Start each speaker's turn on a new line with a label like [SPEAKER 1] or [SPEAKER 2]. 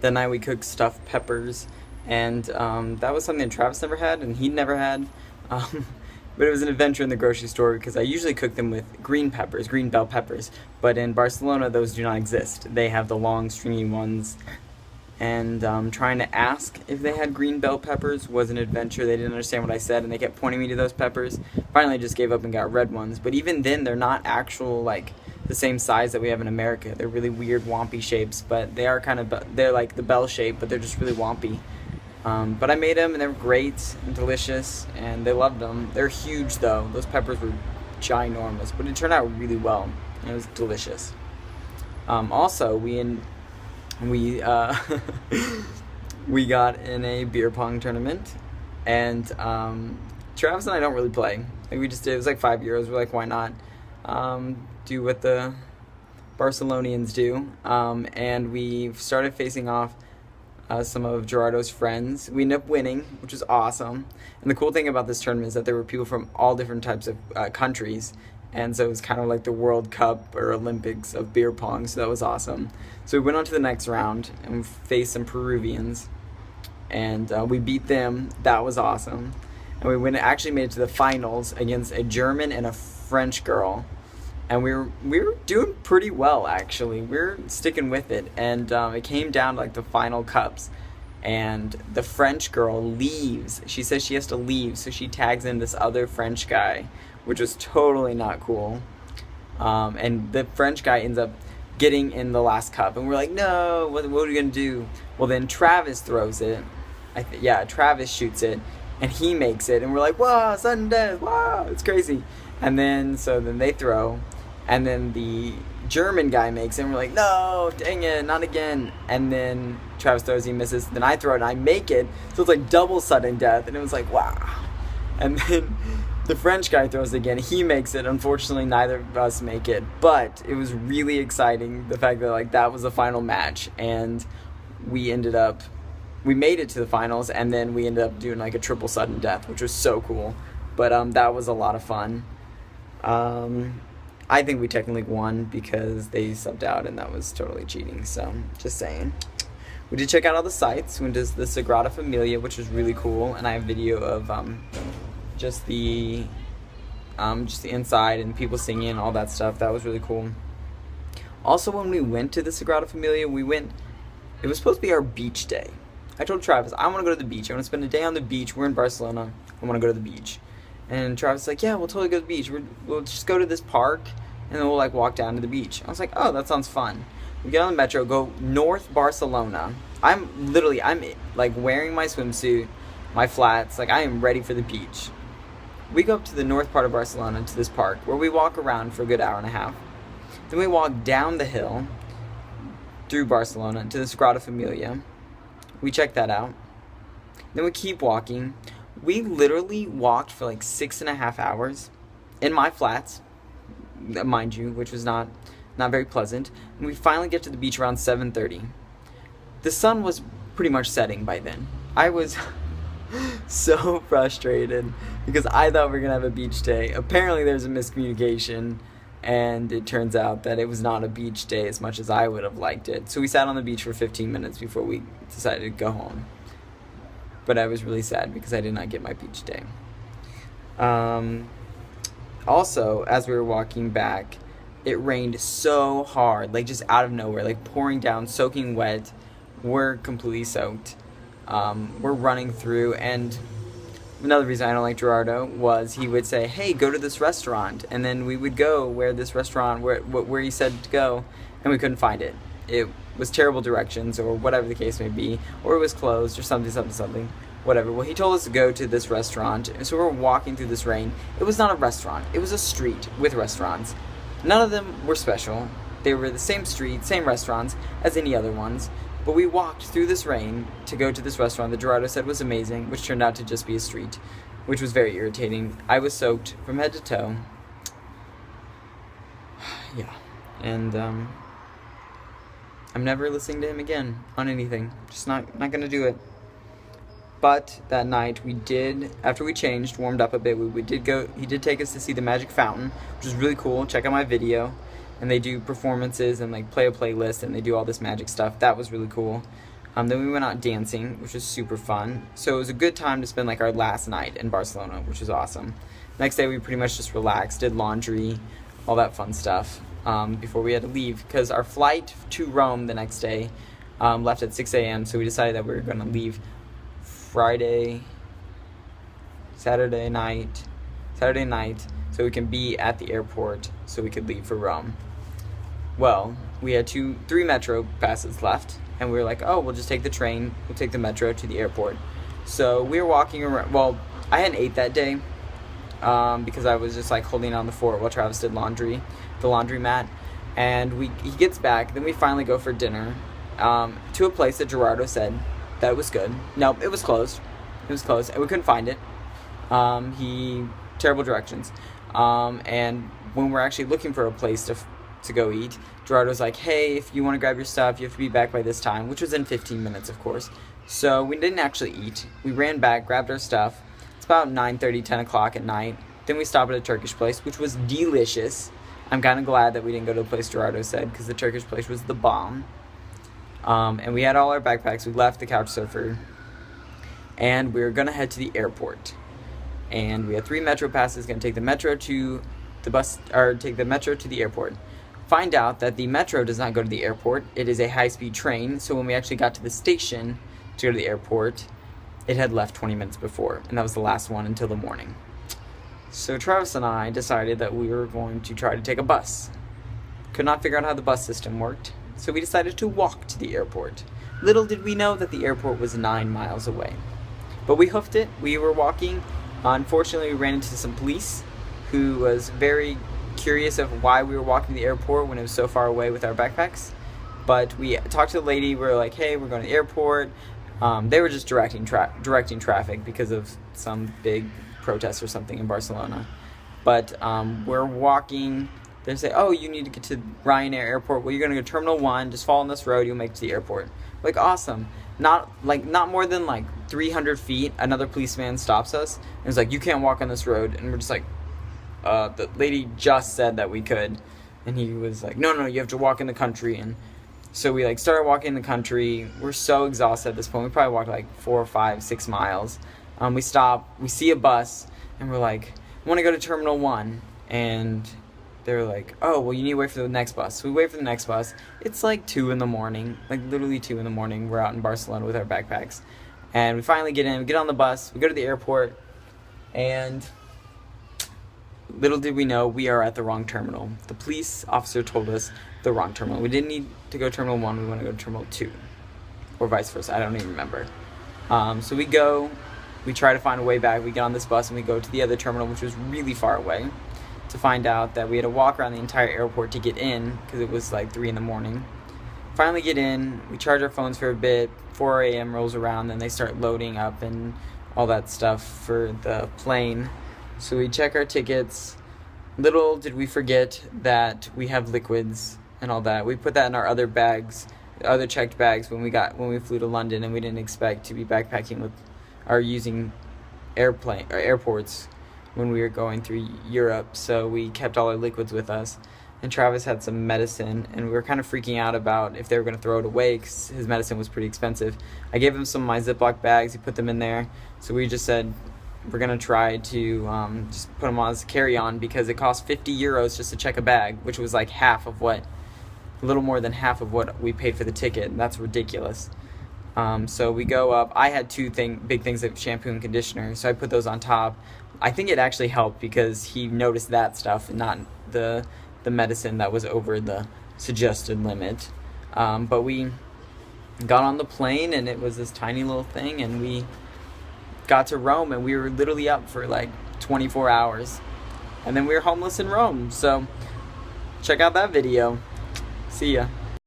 [SPEAKER 1] That night we cooked stuffed peppers, and that was something that Travis never had, and he'd never had. Um, but it was an adventure in the grocery store because I usually cook them with green peppers, green bell peppers. But in Barcelona, those do not exist. They have the long, stringy ones. And trying to ask if they had green bell peppers was an adventure. They didn't understand what I said, and they kept pointing me to those peppers. Finally, I just gave up and got red ones. But even then, they're not actual, like, the same size that we have in America. They're really weird, wompy shapes, but they are kind of, they're like the bell shape, but they're just really wompy. But I made them, and they were great and delicious, and they loved them. They're huge, though. Those peppers were ginormous, but it turned out really well. And it was delicious. Also, we we got in a beer pong tournament, and Travis and I don't really play. Like, we just did. It was like €5. We're like, why not do what the Barcelonians do? And we started facing off some of Gerardo's friends. We ended up winning, which was awesome. And the cool thing about this tournament is that there were people from all different types of countries. And so it was kind of like the World Cup or Olympics of beer pong, so that was awesome. So we went on to the next round and we faced some Peruvians, and we beat them. That was awesome. And we actually made it to the finals against a German and a French girl. And we were doing pretty well, actually. We were sticking with it, and it came down to like the final cups. And the French girl leaves. She says she has to leave, so she tags in this other French guy, which was totally not cool. And the French guy ends up getting in the last cup, and we're like, no, what are we gonna do? Well, then Travis throws it. Travis shoots it, and he makes it, and we're like, wow, sudden death, wow, it's crazy. And then they throw, and then the German guy makes it, and we're like, no, dang it, not again. And then Travis throws, he misses, then I throw it, and I make it, so it's like double sudden death, and it was like, wow. And then the French guy throws it again, he makes it. Unfortunately, neither of us make it, but it was really exciting, the fact that like that was the final match, and we made it to the finals, and then we ended up doing like a triple sudden death, which was so cool. But that was a lot of fun. I think we technically won because they subbed out, and that was totally cheating, so just saying. We did check out all the sites. We went to the Sagrada Familia, which was really cool, and I have video of just the inside and people singing and all that stuff. That was really cool. Also, when we went to the Sagrada Familia, it was supposed to be our beach day. I told Travis, I want to go to the beach. I want to spend a day on the beach. We're in Barcelona. I want to go to the beach. And Travis was like, yeah, we'll totally go to the beach. We'll just go to this park, and then we'll like walk down to the beach. I was like, oh, that sounds fun. We get on the metro, go north Barcelona. I'm like wearing my swimsuit, my flats, like I am ready for the beach. We go up to the north part of Barcelona, to this park, where we walk around for a good hour and a half. Then we walk down the hill through Barcelona to the Sagrada Familia. We check that out. Then we keep walking. We literally walked for like 6.5 hours in my flats, mind you, which was not very pleasant. And we finally get to the beach around 7:30. The sun was pretty much setting by then. I was so frustrated because I thought we were gonna have a beach day. Apparently there's a miscommunication, and it turns out that it was not a beach day as much as I would have liked it. So we sat on the beach for 15 minutes before we decided to go home. But I was really sad because I did not get my beach day. Also, as we were walking back, it rained so hard, like just out of nowhere, like pouring down, soaking wet. We're completely soaked. We're running through, and another reason I don't like Gerardo was he would say, hey, go to this restaurant, and then we would go where this restaurant, where he said to go, and we couldn't find it. It was terrible directions, or whatever the case may be, or it was closed, or something, whatever. Well, he told us to go to this restaurant, and so we're walking through this rain. It was not a restaurant. It was a street with restaurants. None of them were special. They were the same street, same restaurants as any other ones. But we walked through this rain to go to this restaurant that Gerardo said was amazing, which turned out to just be a street, which was very irritating. I was soaked from head to toe. Yeah. And I'm never listening to him again on anything. Just not gonna do it. But that night we did, after we changed, warmed up a bit, we did go, he did take us to see the Magic Fountain, which was really cool. Check out my video. And they do performances and like play a playlist, and they do all this magic stuff. That was really cool. Then we went out dancing, which was super fun. So it was a good time to spend like our last night in Barcelona, which was awesome. Next day we pretty much just relaxed, did laundry, all that fun stuff, before we had to leave, because our flight to Rome the next day left at 6 a.m. So we decided that we were going to leave Saturday night, so we can be at the airport so we could leave for Rome. Well, we had 3 metro passes left, and we were like, oh, we'll just take the train, we'll take the metro to the airport. So we were walking around. Well, I hadn't ate that day because I was just like holding on the fort while Travis did laundry, the laundromat. And he gets back, then we finally go for dinner to a place that Gerardo said that was good. No, it was closed. It was closed, and we couldn't find it. Terrible directions. And when we're actually looking for a place to go eat, Gerardo's like, hey, if you want to grab your stuff, you have to be back by this time, which was in 15 minutes, of course. So we didn't actually eat. We ran back, grabbed our stuff. It's about 9:30, 10 o'clock at night. Then we stopped at a Turkish place, which was delicious. I'm kind of glad that we didn't go to the place Gerardo said, because the Turkish place was the bomb. And we had all our backpacks. We left the couch surfer, and we were going to head to the airport. And we had 3 metro passes, going to take the metro to the airport. Find out that the metro does not go to the airport. It is a high-speed train. So when we actually got to the station to go to the airport, it had left 20 minutes before, and that was the last one until the morning. So Travis and I decided that we were going to try to take a bus. Could not figure out how the bus system worked, so we decided to walk to the airport. Little did we know that the airport was 9 miles away. But we hoofed it. We were walking. Unfortunately, we ran into some police who was very curious of why we were walking to the airport when it was so far away with our backpacks. But we talked to the lady. We were like, hey, we're going to the airport. They were just directing traffic because of some big protest or something in Barcelona. But we're walking. They say, oh, you need to get to Ryanair Airport. Well, you're going to go to Terminal 1. Just follow on this road. You'll make it to the airport. Like, awesome. Not more than like 300 feet, another policeman stops us and is like, you can't walk on this road. And we're just like, the lady just said that we could. And he was like, no, you have to walk in the country. And so we like started walking in the country. We're so exhausted at this point. We probably walked like 4, 5, 6 miles. We stop, we see a bus, and we're like, I want to go to Terminal 1. And they're like, oh, well, you need to wait for the next bus. So we wait for the next bus. It's like 2 in the morning, like literally 2 in the morning. We're out in Barcelona with our backpacks. And we finally get in, we get on the bus, we go to the airport, and little did we know we are at the wrong terminal. The police officer told us the wrong terminal. We didn't need to go to Terminal 1, we want to go to Terminal 2. Or vice versa, I don't even remember. So we go, we try to find a way back, we get on this bus and we go to the other terminal, which was really far away, to find out that we had to walk around the entire airport to get in, because it was like 3 in the morning. Finally get in, we charge our phones for a bit, 4 a.m. rolls around, then they start loading up and all that stuff for the plane. So we check our tickets. Little did we forget that we have liquids and all that. We put that in our other bags, other checked bags when we flew to London, and we didn't expect to be backpacking with or using airports when we were going through Europe. So we kept all our liquids with us. And Travis had some medicine, and we were kind of freaking out about if they were going to throw it away because his medicine was pretty expensive. I gave him some of my Ziploc bags. He put them in there. So we just said we're going to try to just put them on as a carry-on, because it cost 50 euros just to check a bag, which was like a little more than half of what we paid for the ticket. And that's ridiculous. So we go up. I had 2 big things of shampoo and conditioner, so I put those on top. I think it actually helped because he noticed that stuff and not the medicine that was over the suggested limit. But we got on the plane, and it was this tiny little thing, and we got to Rome, and we were literally up for like 24 hours. And then we were homeless in Rome. So check out that video. See ya.